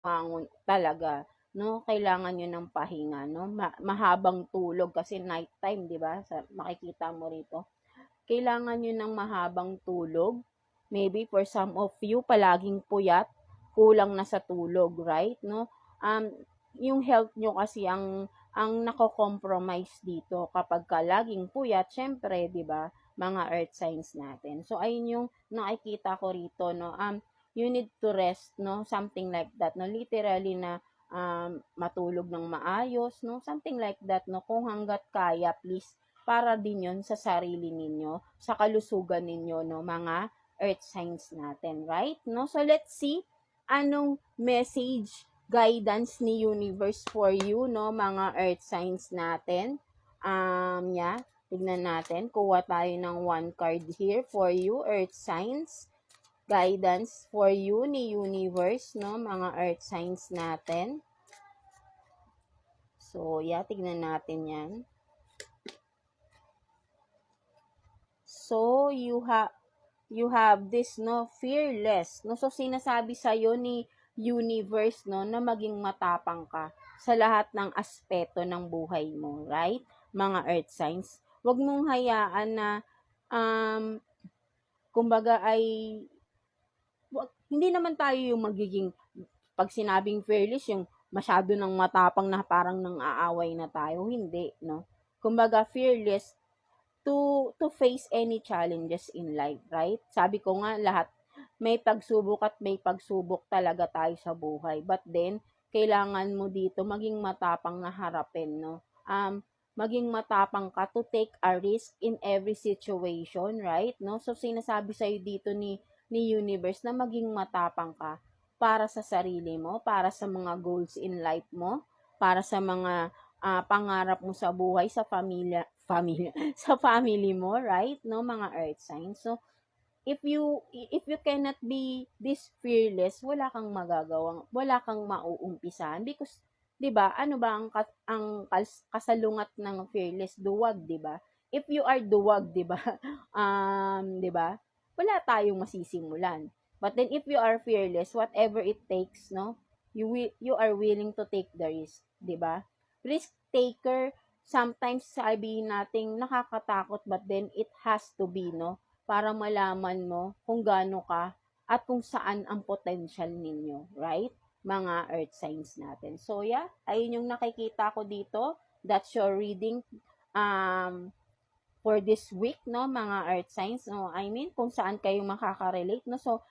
bumangon talaga, 'no? Kailangan niyo ng pahinga, 'no? Mahabang tulog kasi nighttime, 'di ba? Makikita mo rito. Kailangan niyo ng mahabang tulog. Maybe for some of you, palaging puyat, kulang na sa tulog, right? No? Yung health nyo kasi ang nako-compromise dito kapag ka laging puyat, syempre, 'di ba? Mga earth signs natin. So ayun yung nakikita ko rito, no. You need to rest, no, something like that, no, literally na matulog ng maayos, no, something like that, no, kung hangga't kaya, please, para din yon sa sarili ninyo, sa kalusugan ninyo, no, mga earth signs natin, right? No? So let's see anong message, guidance ni universe for you, no, mga earth signs natin. Yeah, tignan natin, kuha tayo ng one card here for you, earth signs, guidance for you ni universe, no, mga earth signs natin. So yeah, tignan natin yan. So you have this, no, fearless, no. So sinasabi sa iyo ni universe, no, na maging matapang ka sa lahat ng aspeto ng buhay mo, right? Mga earth signs. Huwag mong hayaan na kumbaga ay hindi naman tayo yung magiging, pag sinabing fearless, yung masyado ng matapang na parang nang aaway na tayo, hindi, no. Kumbaga fearless to face any challenges in life, right? Sabi ko nga, lahat may pagsubok at may pagsubok talaga tayo sa buhay. But then, kailangan mo dito maging matapang na harapin, no? Maging matapang ka to take a risk in every situation, right? No? So, sinasabi sa'yo dito ni universe na maging matapang ka para sa sarili mo, para sa mga goals in life mo, para sa mga pangarap mo sa buhay, sa pamilya sa family mo, right? No, mga earth signs. So, if you cannot be this fearless, wala kang magagawang, wala kang mauumpisahan because 'di ba? Ano ba kasalungat ng fearless? Duwag, 'di ba? If you are duwag, 'di ba? 'Di ba? Wala tayong masisimulan. But then if you are fearless, whatever it takes, no? You are willing to take the risk, 'di ba? Risk taker, sometimes sabihin nating nakakatakot, but then it has to be, no? Para malaman mo kung gaano ka at kung saan ang potential ninyo, right? Mga earth signs natin. So yeah, ayun yung nakikita ko dito. That's your reading for this week, no, mga earth signs, no. I mean, kung saan kayo makaka-relate, no. So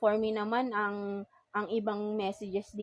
for me naman, ang ibang messages